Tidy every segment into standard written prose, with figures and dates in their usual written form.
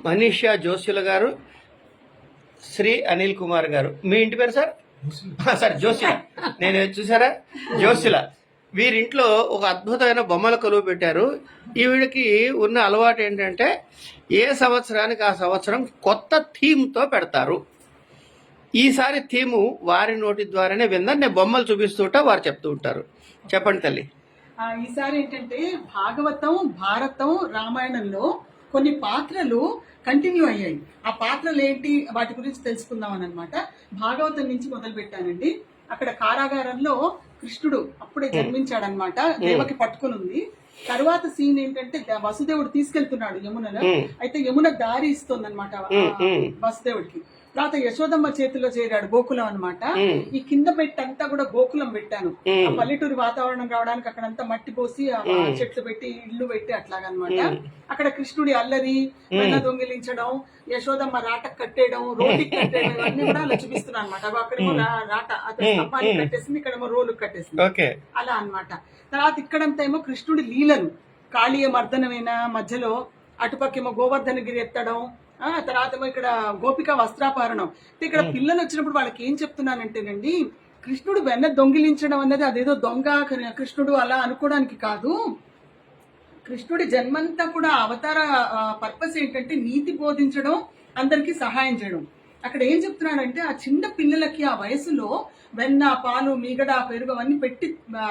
మనీషా జోషుల గారు, శ్రీ అనిల్ కుమార్ గారు. మీ ఇంటి పేరు సార్? సార్ జోషుల. నేను చూసారా, జోషుల. వీరింట్లో ఒక అద్భుతమైన బొమ్మల కొలువు పెట్టారు. ఈవిడికి ఉన్న అలవాటు ఏంటంటే ఏ సంవత్సరానికి ఆ సంవత్సరం కొత్త థీమ్తో పెడతారు. ఈసారి థీము వారి నోటి ద్వారానే విందని నేను బొమ్మలు చూపిస్తుంటా, వారు చెప్తూ ఉంటారు. చెప్పండి తల్లి. ఈసారి ఏంటంటే భాగవతం, భారతం, రామాయణంలో కొన్ని పాత్రలు కంటిన్యూ అయ్యాయి. ఆ పాత్రలు ఏంటి, వాటి గురించి తెలుసుకుందాం అని అనమాట. భాగవతం నుంచి మొదలు పెట్టానండి. అక్కడ కారాగారంలో కృష్ణుడు అప్పుడే జన్మించాడనమాట. దేవకి పట్టుకుని ఉంది. తర్వాత సీన్ ఏంటంటే వసుదేవుడు తీసుకెళ్తున్నాడు యమునను. అయితే యమున దారి ఇస్తుంది అనమాట వసుదేవుడికి. తర్వాత యశోదమ్మ చేతిలో చేరాడు, గోకులం అనమాట. ఈ కింద పెట్టంతా కూడా గోకులం పెట్టాను. ఆ పల్లెటూరు వాతావరణం రావడానికి అక్కడంతా మట్టి పోసి చెట్లు పెట్టి ఇల్లు పెట్టి అట్లాగనమాట. అక్కడ కృష్ణుడి అల్లరి, వెన్న దొంగిలించడం, యశోదమ్మ రాట కట్టేయడం, రోటికి కట్టేయడం, ఇవన్నీ కూడా అలా చూపిస్తున్నాను అనమాట. అక్కడేమో రాట స్తంభానికి కట్టేసింది, ఇక్కడేమో రోలు కట్టేసింది, అలా అనమాట. తర్వాత ఇక్కడంతా ఏమో కృష్ణుడి లీలలు, కాళీయ మర్దనమైన మధ్యలో, అటుపక్కేమో గోవర్ధనగిరి ఎత్తడం, తర్వాత ఏమో ఇక్కడ గోపిక వస్త్రాపహరణం. ఇక్కడ పిల్లలు వచ్చినప్పుడు వాళ్ళకి ఏం చెప్తున్నానంటేనండి, కృష్ణుడు వెన్న దొంగిలించడం అన్నది అదేదో దొంగ కృష్ణుడు అలా అనుకోవడానికి కాదు. కృష్ణుడి జన్మంతా కూడా అవతార పర్పస్ ఏంటంటే నీతి బోధించడం, అందరికి సహాయం చేయడం. అక్కడ ఏం చెప్తున్నాడంటే ఆ చిన్న పిల్లలకి ఆ వయసులో వెన్న, పాలు, మీగడ, పెరుగు అవన్నీ పెట్టి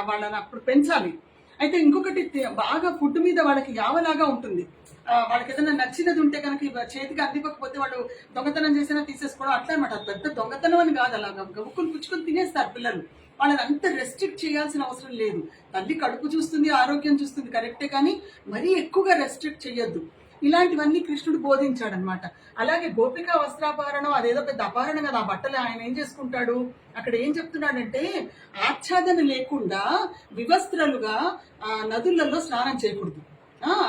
వాళ్ళని అప్పుడు పెంచాలి. అయితే ఇంకొకటి బాగా ఫుడ్ మీద వాళ్ళకి యావలాగా ఉంటుంది. వాళ్ళకి ఏదైనా నచ్చినది ఉంటే కనుక చేతికి అందివ్వకపోతే వాళ్ళు దొంగతనం చేసినా తీసేసుకోవడం అట్లా అనమాట. పెద్ద దొంగతనం అని కాదు, అలాగా గబుక్కులు పుచ్చుకొని తినేస్తారు పిల్లలు. వాళ్ళని అంత రెస్ట్రిక్ట్ చేయాల్సిన అవసరం లేదు. తల్లి కడుపు చూస్తుంది, ఆరోగ్యం చూస్తుంది, కరెక్టే, కానీ మరీ ఎక్కువగా రెస్ట్రిక్ట్ చేయొద్దు. ఇలాంటివన్నీ కృష్ణుడు బోధించాడనమాట. అలాగే గోపిక వస్త్రాపహరణం అదేదో పెద్ద అపహరణ కదా, ఆ బట్టలు ఆయన ఏం చేసుకుంటాడు, అక్కడ ఏం చెప్తున్నాడంటే ఆచ్ఛాదన లేకుండా వివస్త్రలుగా నదులలో స్నానం చేయకూడదు.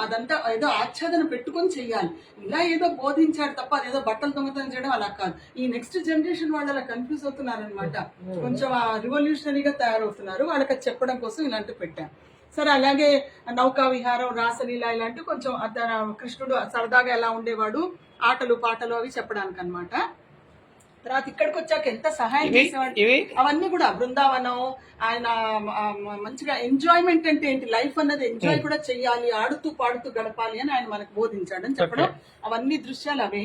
అదంతా ఏదో ఆచ్ఛాదన పెట్టుకొని చెయ్యాలి. ఇలా ఏదో బోధించాడు తప్ప అదేదో బట్టలు దొంగతనం చేయడం అలా కాదు. ఈ నెక్స్ట్ జనరేషన్ వాళ్ళు అలా కన్ఫ్యూజ్ అవుతున్నారనమాట. కొంచెం రివల్యూషనరీగా తయారవుతున్నారు. వాళ్ళకి అది చెప్పడం కోసం ఇలాంటివి పెట్టాం. సరే, అలాగే నౌకా విహారం, రాసలీల ఇలాంటివి కొంచెం కృష్ణుడు సరదాగా ఎలా ఉండేవాడు, ఆటలు పాటలు అవి చెప్పడానికి అనమాట. తర్వాత ఇక్కడికి వచ్చాక ఎంత సహాయం చేసేవాడు, అవన్నీ కూడా బృందావనం. ఆయన మంచిగా ఎంజాయ్మెంట్ అంటే ఏంటి, లైఫ్ అన్నది ఎంజాయ్ కూడా చెయ్యాలి, ఆడుతూ పాడుతూ గడపాలి అని ఆయన మనకు బోధించాడని చెప్పడం. అవన్నీ దృశ్యాలు అవే.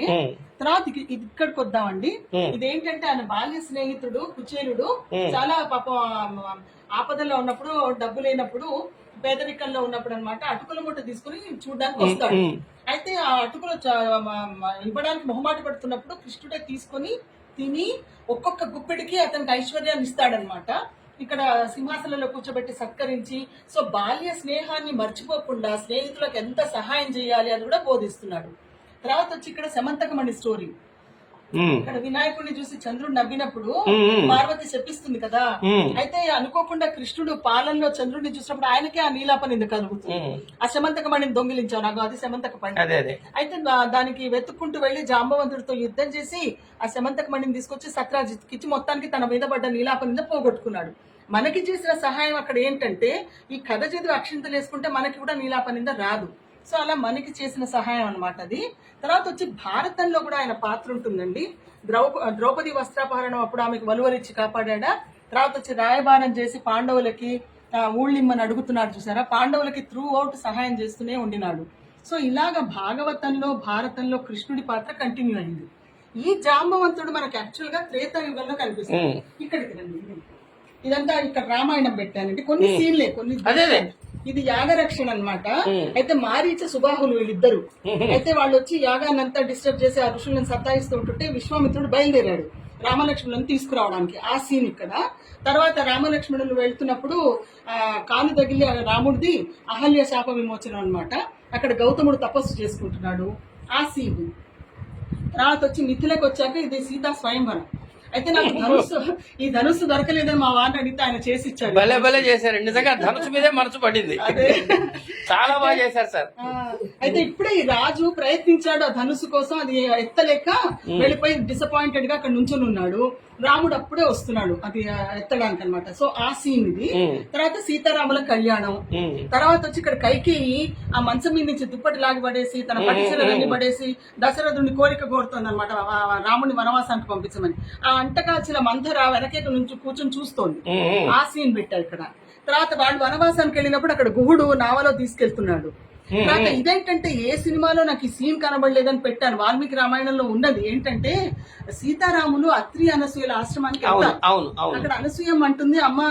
తర్వాత ఇక్కడికి వద్దామండి. ఇదేంటంటే ఆయన బాల్య స్నేహితుడు కుచేలుడు చాలా పాపం ఆపదలో ఉన్నప్పుడు, డబ్బు లేనప్పుడు, పేదరికంలో ఉన్నప్పుడు అనమాట, అటుకుల మూట తీసుకుని చూడడానికి వస్తాడు. అయితే ఆ అటుకులు ఇవ్వడానికి మొహమాట పడుతున్నప్పుడు కృష్ణుడే తీసుకుని తిని ఒక్కొక్క గుప్పెడికి అతనికి ఐశ్వర్యాన్ని ఇస్తాడనమాట. ఇక్కడ సింహాసనంలో కూర్చోబెట్టి సత్కరించి, సో బాల్య స్నేహాన్ని మర్చిపోకుండా స్నేహితులకు ఎంత సహాయం చేయాలి అని కూడా బోధిస్తున్నాడు. తర్వాత వచ్చి ఇక్కడ సమంతకమణి స్టోరీ. ఇక్కడ వినాయకుడిని చూసి చంద్రుడు నవ్వినప్పుడు పార్వతి చెప్పిస్తుంది కదా. అయితే అనుకోకుండా కృష్ణుడు పాలనలో చంద్రుడిని చూసినప్పుడు ఆయనకే ఆ నీలాపని ఎందుకు కలుగుతుంది, ఆ శమంతకమణిని దొంగిలించావు, నాకు అది శమంతక పండి. అయితే దానికి వెతుక్కుంటూ వెళ్లి జాంబవంతుడితో యుద్ధం చేసి ఆ శమంతకమణిని తీసుకొచ్చి సత్రాజిత్కి ఇచ్చి మొత్తానికి తన మీద పడ్డ నీలాపని పోగొట్టుకున్నాడు. మనకి చేసిన సహాయం అక్కడ ఏంటంటే ఈ కథ చదివి అక్షింతలు వేసుకుంటే మనకి కూడా నీలాపనింద రాదు. సో అలా మనకి చేసిన సహాయం అనమాట అది. తర్వాత వచ్చి భారతంలో కూడా ఆయన పాత్ర ఉంటుందండి. ద్రౌపది వస్త్రాపహరణం అప్పుడు ఆమెకు వలువలిచ్చి కాపాడా. తర్వాత వచ్చి రాయబారం చేసి పాండవులకి ఊళ్ళిమ్మని అడుగుతున్నాడు చూసారా, పాండవులకి త్రూ అవుట్ సహాయం చేస్తూనే ఉండినాడు. సో ఇలాగ భాగవతంలో, భారతంలో కృష్ణుడి పాత్ర కంటిన్యూ అయింది. ఈ జాంబవంతుడు మనకు యాక్చువల్ గా త్రేతాయుగంలో కనిపిస్తుంది. ఇక్కడికి రండి, ఇదంతా ఇక్కడ రామాయణం పెట్టానండి. కొన్ని సీన్లే, కొన్ని ఇది యాగరక్షణ అనమాట. అయితే మారీచ సుబాహులు వీళ్ళిద్దరు. అయితే వాళ్ళు వచ్చి యాగాన్ని అంతా డిస్టర్బ్ చేసి ఆ ఋషులను సతాయిస్తూ ఉంటుంటే విశ్వామిత్రుడు బయలుదేరాడు రామలక్ష్మణులను తీసుకురావడానికి. ఆ సీన్ ఇక్కడ. తర్వాత రామలక్ష్మణులు వెళ్తున్నప్పుడు కాలు తగిలి రాముడిది అహల్య శాప విమోచనం అనమాట. అక్కడ గౌతముడు తపస్సు చేసుకుంటున్నాడు, ఆ సీన్. తర్వాత వచ్చి మిథిలకు వచ్చాక ఇది సీతా స్వయంవరం. అయితే నాకు ధనుస్సు దొరకలేదని మా వారిని అడిగితే ఆయన చేసి ఇచ్చారు. భలే భలే చేశారు నిజంగా, ధనుసు మీదే మనసు పడింది. అదే చాలా బాగా చేశారు సార్. అయితే ఇప్పుడే ఈ రాజు ప్రయత్నించాడు ఆ ధనుసు కోసం, అది ఎత్తలేక వెళ్ళిపోయి డిసప్పాయింటెడ్ గా అక్కడ నుంచొని ఉన్నాడు. రాముడు అప్పుడే వస్తున్నాడు అది ఎత్తడానికి అనమాట. సో ఆ సీన్ ఇది. తర్వాత సీతారాముల కళ్యాణం, తర్వాత వచ్చి ఇక్కడ కైకేయి ఆ మంచం మీద నుంచి దుప్పటి లాగి పడేసి తన పట్టిసీలన్నీ పడేసి దశరథుడిని కోరిక కోరుతోంది అనమాట, రాముడిని వనవాసానికి పంపించమని. ఆ అంటకాల్చిన మంథర వెనకేట నుంచి కూర్చొని చూస్తోంది. ఆ సీన్ పెట్టారు ఇక్కడ. తర్వాత వాళ్ళు వనవాసానికి వెళ్ళినప్పుడు అక్కడ గుహుడు నావలో తీసుకెళ్తున్నాడు. తర్వాత ఇదేంటంటే ఏ సినిమాలో నాకు ఈ సీన్ కనబడలేదని పెట్టాను. వాల్మీకి రామాయణంలో ఉన్నది ఏంటంటే సీతారాములు అత్రి అనసూయల ఆశ్రమానికి వెళ్తారు. అక్కడ అనసూయం అంటుంది, అమ్మ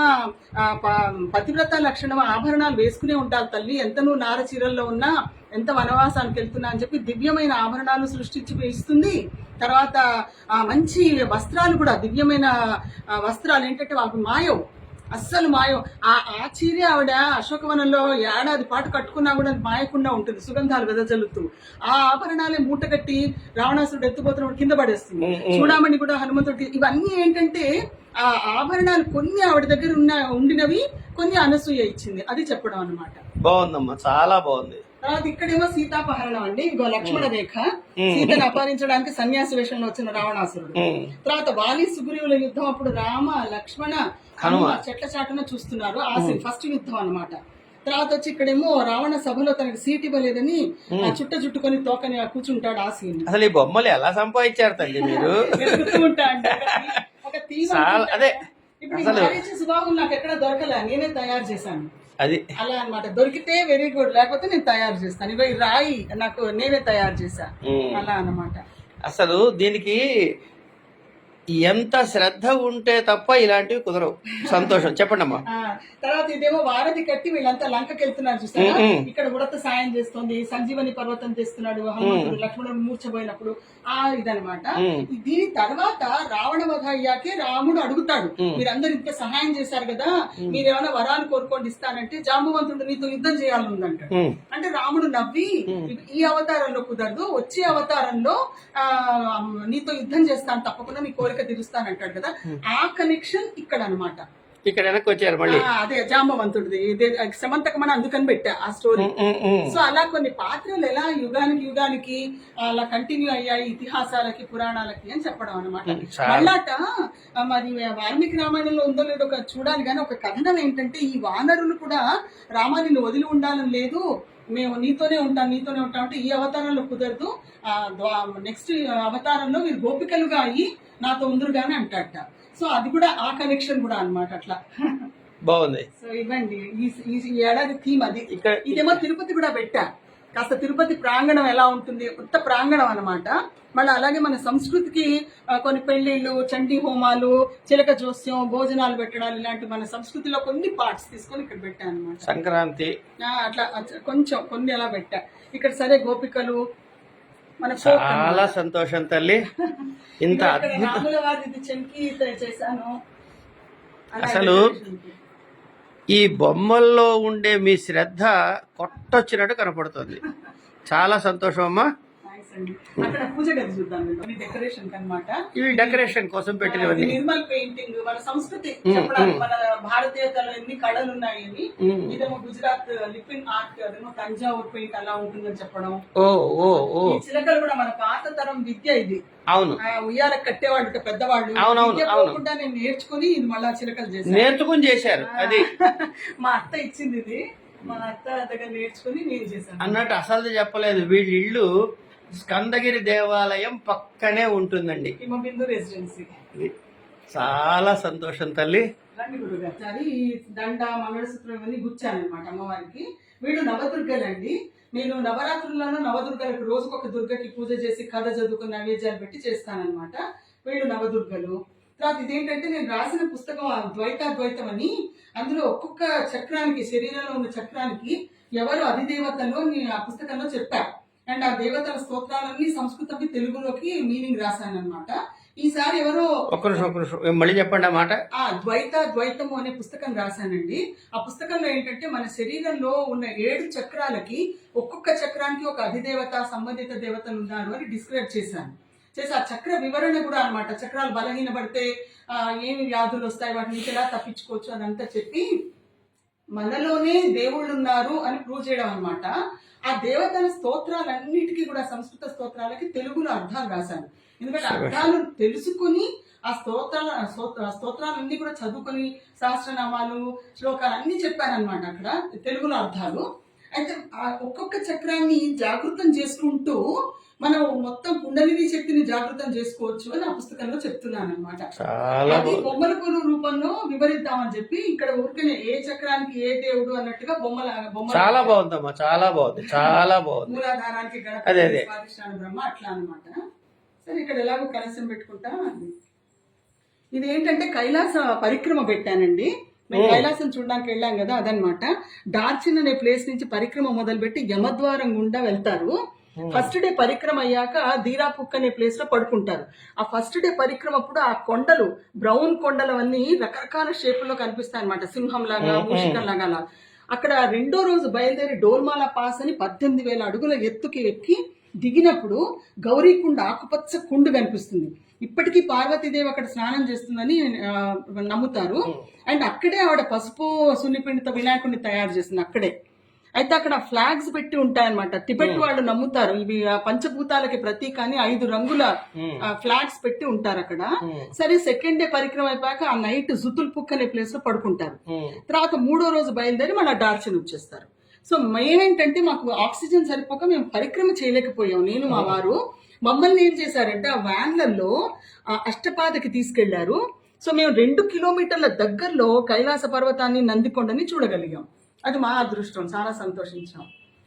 పతివ్రత లక్షణం ఆభరణాలు వేసుకునే ఉంటారు తల్లి, ఎంత నువ్వు నార చీరల్లో ఉన్నా, ఎంత వనవాసానికి వెళ్తున్నా అని చెప్పి దివ్యమైన ఆభరణాలు సృష్టించి ఇస్తుంది. తర్వాత మంచి వస్త్రాలు కూడా, దివ్యమైన వస్త్రాలు ఏంటంటే వాళ్ళకి మాయవు, అస్సలు మాయం. ఆ చీర ఆవిడ అశోకవనంలో ఏడాది పాటు కట్టుకున్నా కూడా మాయకుండా ఉంటుంది, సుగంధాలు వెదజల్లుతూ. ఆ ఆభరణాలే మూటగట్టి రావణాసురుడు ఎత్తుపోతున్నప్పుడు కింద పడేస్తుంది. చూడమని కూడా హనుమంతుడికి. ఇవన్నీ ఏంటంటే ఆ ఆభరణాలు కొన్ని ఆవిడ దగ్గర ఉండినవి, కొన్ని అనసూయ ఇచ్చింది, అది చెప్పడం అన్నమాట. బాగుందమ్మా, చాలా బాగుంది. తర్వాత ఇక్కడేమో సీతాపహరణం అండి. ఇగో లక్ష్మణ రేఖ, సీతను అపహరించడానికి సన్యాసి వేషంలో వచ్చిన రావణాసురుడు. తర్వాత వాలి సుగ్రీవుల యుద్ధం అప్పుడు రామ లక్ష్మణ హనుమ చెట్ల చాటున చూస్తున్నారు. ఆ ఫస్ట్ యుద్ధం అన్నమాట. తర్వాత వచ్చి ఇక్కడేమో రావణ సభలో తనకి సీట్ ఇవ్వలేదని చుట్ట చుట్టుకొని తోకని కూర్చుంటాడు. ఆ సీన్. అసలు ఈ బొమ్మలు ఎలా సంపాదించారు తల్లి మీరు? ఒక థీమ్. అదే ఇప్పుడు సుబాహులు నాకు ఎక్కడ దొరకలే, నేనే తయారు చేశాను. అది అలా అన్నమాట. దొరికితే వెరీ గుడ్, లేకపోతే నేను తయారు చేస్తాను. ఇగో ఈ రాయి నాకు నేనే తయారు చేశా, అలా అన్నమాట. అసలు దీనికి ఎంత శ్రద్ధ ఉంటే తప్ప ఇలాంటివి కుదరవు. సంతోషం, చెప్పండి అమ్మా. తర్వాత ఇదేమో వారధి కట్టి వీళ్ళంతా లంకకి వెళ్తున్నారు చూస్తారా, ఇక్కడ ఉడత సాయం చేస్తుంది, సంజీవని పర్వతం చేస్తున్నాడు హనుమంతుడు లక్ష్మణుడు మూర్చబోయినప్పుడు. ఇదనమాట. దీని తర్వాత రావణ వధ అయ్యాకే రాముడు అడుగుతాడు, మీరందరూ ఇంత సహాయం చేశారు కదా, మీరేమైనా వరాలు కోరుకోండి ఇస్తానంటే, జాంబవంతుడు నీతో యుద్ధం చేయాలని ఉందంటాడు. అంటే రాముడు నవ్వి, ఈ అవతారంలో కుదరదు, వచ్చే అవతారంలో నీతో యుద్ధం చేస్తాను, తప్పకుండా నీ కోరిక తీరుస్తానంటాడు కదా. ఆ కనెక్షన్ ఇక్కడ అన్నమాట. ఇక్కడ వెనక్కి వచ్చారు మళ్ళీ. అదే జాంబవంతుడిది సమంతకమని అందుకని పెట్టా ఆ స్టోరీ. సో అలా కొన్ని పాత్రలు ఎలా యుగానికి యుగానికి అలా కంటిన్యూ అయ్యాయి ఇతిహాసాలకి పురాణాలకి అని చెప్పడం అనమాట. మళ్ళాట మరి వాల్మీకి రామాయణంలో ఉందో లేదో చూడాలి, కానీ ఒక కథనం ఏంటంటే ఈ వానరులు కూడా రామాన్ని వదిలి ఉండాలని లేదు, మేము నీతోనే ఉంటాం అంటే ఈ అవతారంలో కుదరదు, నెక్స్ట్ అవతారంలో మీరు గోపికలుగా అయ్యి నాతో ఉందరుగానే అంటాడట. సో అది కూడా ఆ కనెక్షన్ కూడా అన్నమాట. అట్లా బాగుంది. సో ఇవ్వండి ఈ ఏడాది థీమ్ అది. ఇదేమో తిరుపతి కూడా పెట్టా, కాస్త తిరుపతి ప్రాంగణం ఎలా ఉంటుంది, కొత్త ప్రాంగణం అన్నమాట. మళ్ళీ అలాగే మన సంస్కృతికి కొన్ని పెళ్లిళ్ళు, చండీ హోమాలు, చిలక జోస్యం, భోజనాలు పెట్టడాలు, ఇలాంటి మన సంస్కృతిలో కొన్ని పార్ట్స్ తీసుకొని ఇక్కడ పెట్టా అనమాట. సంక్రాంతి అట్లా కొంచెం కొన్ని అలా పెట్టా ఇక్కడ. సరే గోపికలు మన చాలా సంతోషం తల్లి. ఇంత రాముల వారిది చెంకి చేశాను. అసలు ఈ బొమ్మల్లో ఉండే మీ శ్రద్ధ కొట్టొచ్చినట్టు కనపడుతుంది. చాలా సంతోషం అమ్మా. అక్కడ పూజ గది చూద్దాం, డెకరేషన్ అన్నమాట. ఇవి డెకరేషన్ కోసం పెట్టినవన్నీ. నిర్మల్ పెయింటింగ్, మన సంస్కృతి చెప్పడానికి, మన భారతీయతలో ఎన్ని కళలు ఉన్నాయని. ఇదేమో గుజరాత్ లిపిన్ ఆర్ట్, అదేమో తంజావూర్ పెయింట్ అలా ఉంటుందని చెప్పడం. ఈ చిలకలు కూడా మన పాత తరం విద్య ఇది. అవును, ఉయ్యాల కట్టేవాళ్ళు పెద్దవాళ్ళు. అవునవును, నేను నేర్చుకుని ఇది మళ్ళా చిలకలు చేశాను, నేర్చుకుని చేశారు. అది మా అత్త ఇచ్చింది, ఇది మా అత్త దగ్గర నేర్చుకుని నేను చేశాను అన్నట్టు. అసలు చెప్పలేదు, వీళ్ళ ఇల్లు స్కందగిరి దేవాలయం పక్కనే ఉంటుందండి. హిమబిందు రెసిడెన్సీ. చాలా సంతోషం తల్లి. దండ మంగళసూత్రం ఇవన్నీ గుచ్చాను అనమాట అమ్మవారికి. వీళ్ళు నవదుర్గలండి. నేను నవరాత్రులను నవదుర్గలకు రోజుకొక దుర్గకి పూజ చేసి కథ చదువుకుని నైవేద్యాలు పెట్టి చేస్తానన్నమాట. వీళ్ళు నవదుర్గలు. తర్వాత ఇదేంటంటే నేను రాసిన పుస్తకం ద్వైతాద్వైతం అని. అందులో ఒక్కొక్క చక్రానికి, శరీరంలో ఉన్న చక్రానికి ఎవరు అధిదేవతలో ఆ పుస్తకంలో చెప్పారు. అండ్ ఆ దేవతల స్తోత్రాలన్నీ సంస్కృతకి తెలుగులోకి మీనింగ్ రాశాను అనమాట. ఈసారి ఎవరో మళ్ళీ చెప్పండి అన్నమాట. ద్వైతము అనే పుస్తకం రాశానండి. ఆ పుస్తకంలో ఏంటంటే మన శరీరంలో ఉన్న 7 చక్రాలకి ఒక్కొక్క చక్రానికి ఒక అధిదేవత, సంబంధిత దేవతలు ఉన్నారు అని డిస్క్రైబ్ చేశాను. చేసి ఆ చక్ర వివరణ కూడా అన్నమాట. చక్రాలు బలహీనపడితే ఏమి వ్యాధులు వస్తాయి, వాటి నుంచి ఎలా తప్పించుకోవచ్చు అదంతా చెప్పి మనలోనే దేవుళ్ళు ఉన్నారు అని ప్రూవ్ చేయడం అన్నమాట. ఆ దేవతల స్తోత్రాలన్నిటికీ కూడా సంస్కృత స్తోత్రాలకి తెలుగులో అర్థాలు రాశాను. ఎందుకంటే అర్థాలు తెలుసుకుని ఆ స్తోత్రాలన్నీ కూడా చదువుకొని సహస్రనామాలు శ్లోకాలు అన్ని చెప్పారనమాట అక్కడ తెలుగులో అర్థాలు. అయితే ఒక్కొక్క చక్రాన్ని జాగృతం చేసుకుంటూ మనం మొత్తం కుండలిని శక్తిని జాగృతం చేసుకోవచ్చు అని ఆ పుస్తకంలో చెప్తున్నాను అనమాట. అది బొమ్మల కొలు రూపంలో వివరిద్దామని చెప్పి ఇక్కడ ఊరికే ఏ చక్రానికి ఏ దేవుడు అన్నట్టుగా బొమ్మ చాలా బాగుందమ్మా, చాలా బాగుంది, చాలా బాగుంది. మూలాధారానికి గణపతి, స్వాధిష్టాన బ్రహ్మ అట్లా అనమాట. సరే ఇక్కడ ఎలాగో కలశం పెట్టుకుంటా. ఇది ఏంటంటే కైలాస పరిక్రమ పెట్టానండి. మేము కైలాసం చూడడానికి వెళ్ళాం కదా, అదనమాట. డార్చిన్ అనే ప్లేస్ నుంచి పరిక్రమ మొదలుపెట్టి యమద్వారం గుండా వెళ్తారు. ఫస్ట్ డే పరిక్రమ అయ్యాక దీరాపుక్ అనే ప్లేస్ లో పడుకుంటారు. ఆ ఫస్ట్ డే పరిక్రమ అప్పుడు ఆ కొండలు, బ్రౌన్ కొండలు అన్ని రకరకాల షేపుల్లో కనిపిస్తాయి అనమాట. సింహం లాగా, మూషికం లాగా. అక్కడ రెండో రోజు బయలుదేరి డోల్మాల పాస్ అని 18,000 అడుగుల ఎత్తుకి ఎక్కి దిగినప్పుడు గౌరీకుండ, ఆకుపచ్చ కుండు కనిపిస్తుంది. ఇప్పటికీ పార్వతీదేవి అక్కడ స్నానం చేస్తుందని నమ్ముతారు. అండ్ అక్కడే ఆవిడ పసుపు సున్నిపిండితో వినాయకుడిని తయారు చేస్తుంది అక్కడే. అయితే అక్కడ ఫ్లాగ్స్ పెట్టి ఉంటాయన్నమాట. టిబెట్ వాళ్ళు నమ్ముతారు ఇవి పంచభూతాలకి ప్రతీక అని 5 రంగుల ఫ్లాగ్స్ పెట్టి ఉంటారు అక్కడ. సరే సెకండ్ డే పరిక్రమ అయిపోయాక ఆ నైట్ జుతుల్పుక్ అనే ప్లేస్ లో పడుకుంటారు. తర్వాత 3వ రోజు బయలుదేరి మన డార్చిన్ వచ్చేస్తారు. సో ఏంటంటే మాకు ఆక్సిజన్ సరిపోక మేము పరిక్రమ చేయలేకపోయాం. నేను మా వారు మమ్మల్ని ఏం చేశారంటే ఆ వ్యాన్లలో అష్టపాదకి తీసుకెళ్లారు. సో మేము 2 కిలోమీటర్ల దగ్గరలో కైలాస పర్వతాన్ని, నందికొండని చూడగలిగాం. అది మా అదృష్టం, చాలా సంతోషించాం.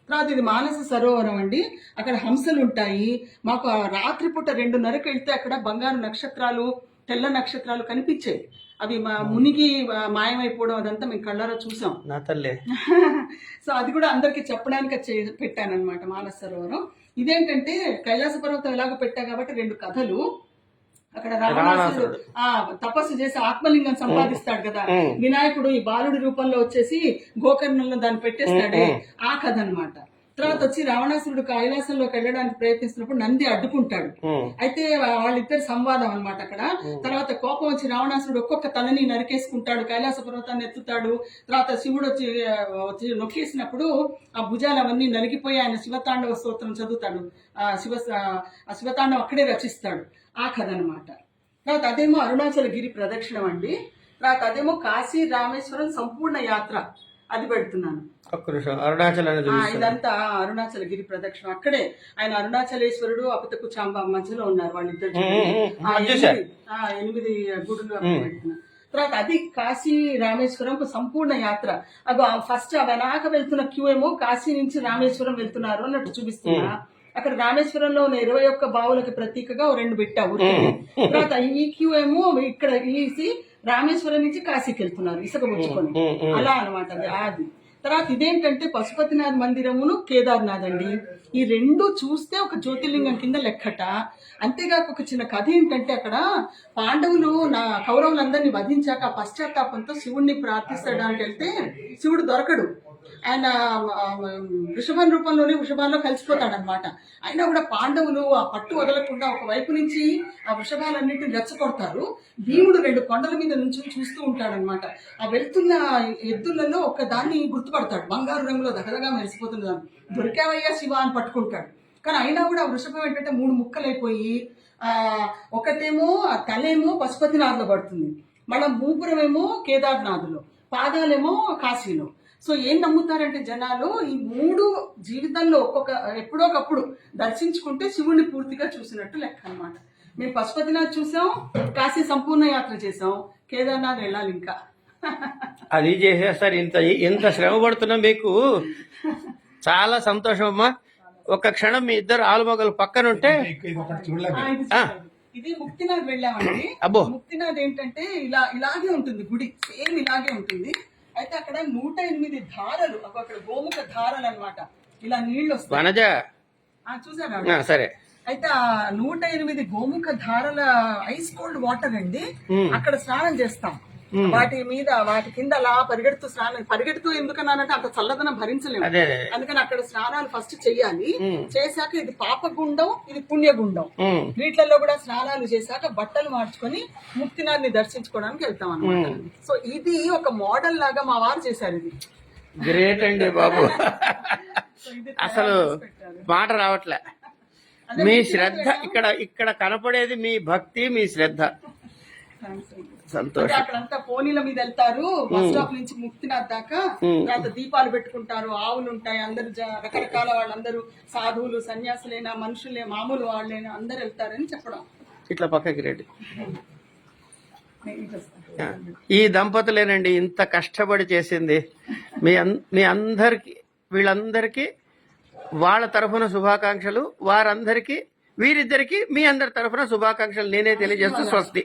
తర్వాత ఇది మానస సరోవరం అండి. అక్కడ హంసలు ఉంటాయి. మాకు రాత్రిపూట 2:30కి వెళ్తే అక్కడ బంగారు నక్షత్రాలు, తెల్ల నక్షత్రాలు కనిపించాయి. అవి మునిగి మాయమైపోవడం అదంతా మేము కళ్ళారా చూసాం. నా తల్లే. సో అది కూడా అందరికి చెప్పడానికి పెట్టాను అనమాట మానస సరోవరం. ఇదేంటంటే కైలాస పర్వతం ఎలాగో పెట్టా కాబట్టి 2 కథలు. అక్కడ రావణాసురుడు తపస్సు చేసి ఆత్మలింగం సంపాదిస్తాడు కదా, వినాయకుడు ఈ బాలుడి రూపంలో వచ్చేసి గోకర్ణంలో దాన్ని పెట్టేస్తాడే, ఆ కథ అనమాట. తర్వాత వచ్చి రావణాసురుడు కైలాసంలోకి వెళ్ళడానికి ప్రయత్నిస్తున్నప్పుడు నంది అడ్డుకుంటాడు. అయితే వాళ్ళిద్దరు సంవాదం అనమాట అక్కడ. తర్వాత కోపం వచ్చి రావణాసురుడు ఒక్కొక్క తలని నరికేసుకుంటాడు, కైలాస పర్వతాన్ని ఎత్తుతాడు. తర్వాత శివుడు వచ్చి నొక్కేసినప్పుడు ఆ భుజాలు అవన్నీ నలిగిపోయి ఆయన శివతాండవ స్తోత్రం చదువుతాడు. ఆ శివతాండవం అక్కడే రచిస్తాడు. ఆ కథ అనమాట. తర్వాత అదేమో అరుణాచల గిరి ప్రదక్షిణం అండి. తర్వాత అదేమో కాశీ రామేశ్వరం సంపూర్ణ యాత్ర, అది పెడుతున్నాను. ఇదంతా అరుణాచల గిరి ప్రదక్షిణ. అక్కడే ఆయన అరుణాచలేశ్వరుడు, అపతకు చాంబా మధ్యలో ఉన్నారు వాళ్ళిద్దరు. 8 గుడులు పెడుతున్నారు. తర్వాత అది కాశీ రామేశ్వరం సంపూర్ణ యాత్ర. అగో ఫస్ట్ వెనక వెళ్తున్న క్యూ ఏమో కాశీ నుంచి రామేశ్వరం వెళ్తున్నారు అన్నట్టు చూపిస్తున్నా. అక్కడ రామేశ్వరంలో ఉన్న 21 బావులకి ప్రతీకగా 2 పెట్టావు. తర్వాత ఈ క్యూ ఏమో ఇక్కడ ఈసి రామేశ్వరం నుంచి కాశీకి వెళ్తున్నారు ఇసుక ముచ్చుకొని, అలా అనమాట అది. తర్వాత ఇదేంటంటే పశుపతినాథ్ మందిరమును కేదార్నాథ్ అండి. ఈ 2 చూస్తే ఒక జ్యోతిర్లింగం కింద లెక్కట. అంతేగాక ఒక చిన్న కథ ఏంటంటే అక్కడ పాండవులు కౌరవులందరినీ వధించాక పశ్చాత్తాపంతో శివుణ్ణి ప్రార్థిస్తడానికి వెళ్తే శివుడు దొరకడు. ఆయన వృషభం రూపంలోనే వృషభాల్లో కలిసిపోతాడనమాట. అయినా కూడా పాండవులు ఆ పట్టు వదలకుండా ఒక వైపు నుంచి ఆ వృషభాలన్నింటినీ రెచ్చగొడతారు. భీముడు 2 కొండల మీద నుంచి చూస్తూ ఉంటాడనమాట. ఆ వెళ్తున్న ఎద్దులలో ఒక దాన్ని గుర్తుపడతాడు, బంగారు రంగులో దగదగా మెరిసిపోతున్న దాన్ని. దొరికావయ్యా శివ అని పట్టుకుంటాడు. కానీ అయినా కూడా వృషభం ఏంటంటే 3 ముక్కలైపోయి ఒకటేమో తలేమో పశుపతినాథ్లో పడుతుంది, మళ్ళీ మూపురమేమో కేదార్నాథ్లో, పాదాలేమో కాశీలో. సో ఏం నమ్ముతారంటే జనాలు ఈ 3 జీవితంలో ఎప్పుడోకప్పుడు దర్శించుకుంటే శివుణ్ణి పూర్తిగా చూసినట్టు లెక్క అనమాట. మేము పశుపతినాథ్ చూసాం, కాశీ సంపూర్ణ యాత్ర చేసాం, కేదార్నాథ్ వెళ్ళాలి ఇంకా. అది చేసేస్తారు. ఎంత శ్రమ పడుతున్నాం మీకు. చాలా సంతోషం అమ్మా. ఒక క్షణం మీ ఇద్దరు ఆలుమొగలు పక్కన ఉంటే. ఇది ముక్తినాథ్ వెళ్ళామండి. ముక్తినాథ్ ఏంటంటే ఇలాగే ఉంటుంది గుడి, సేమ్ ఇలాగే ఉంటుంది. అయితే అక్కడ 108 ధారలు, అక్కడ గోముఖ ధారలు అనమాట. ఇలా నీళ్లు వస్తాయి, చూసారా? సరే. అయితే ఆ 108 గోముఖ ధారల ఐస్ కోల్డ్ వాటర్ అండి. అక్కడ స్నానం చేస్తాం. వాటి కింద అలా పరిగెడుతూ ఎందుకన్నానంటే అంత చల్లదనం భరించలేము. అదే అందుకని అక్కడ స్నానాలు ఫస్ట్ చెయ్యాలి. చేశాక ఇది పాపగుండం, ఇది పుణ్యగుండం. వీటిలలో కూడా స్నానాలు చేశాక బట్టలు మార్చుకొని ముక్తినాథ్ని దర్శించుకోవడానికి వెళ్తాం అన్నమాట. సో ఇది ఒక మోడల్ లాగా మా వారు చేశారు. ఇది గ్రేట్ అండి బాబు. సో ఇది అసలు మాట రావట్లే. మీ శ్రద్ధ ఇక్కడ కనపడేది మీ భక్తి, మీ శ్రద్ధ. సంతోషం. అక్కడంతా పోనీల మీద వెళ్తారు బస్ స్టాప్ నుంచి ముక్తినాథ్ దాకా. తర్వాత దీపాలు పెట్టుకుంటారు, ఆవులు ఉంటాయి, అందరు రకరకాల వాళ్ళందరూ సాధువులు, సన్యాసులైనా, మనుషులే, మామూలు వాళ్ళైనా అందరు వెళ్తారని చెప్పడం. ఇట్లా పక్కకి రెడ్డి. ఈ దంపతులేనండి ఇంత కష్టపడి చేసింది. మీ అందరికి, వీళ్ళందరికీ వాళ్ళ తరఫున శుభాకాంక్షలు, వారందరికీ, వీరిద్దరికి మీ అందరి తరఫున శుభాకాంక్షలు నేనే తెలియజేస్తూ స్వస్తి.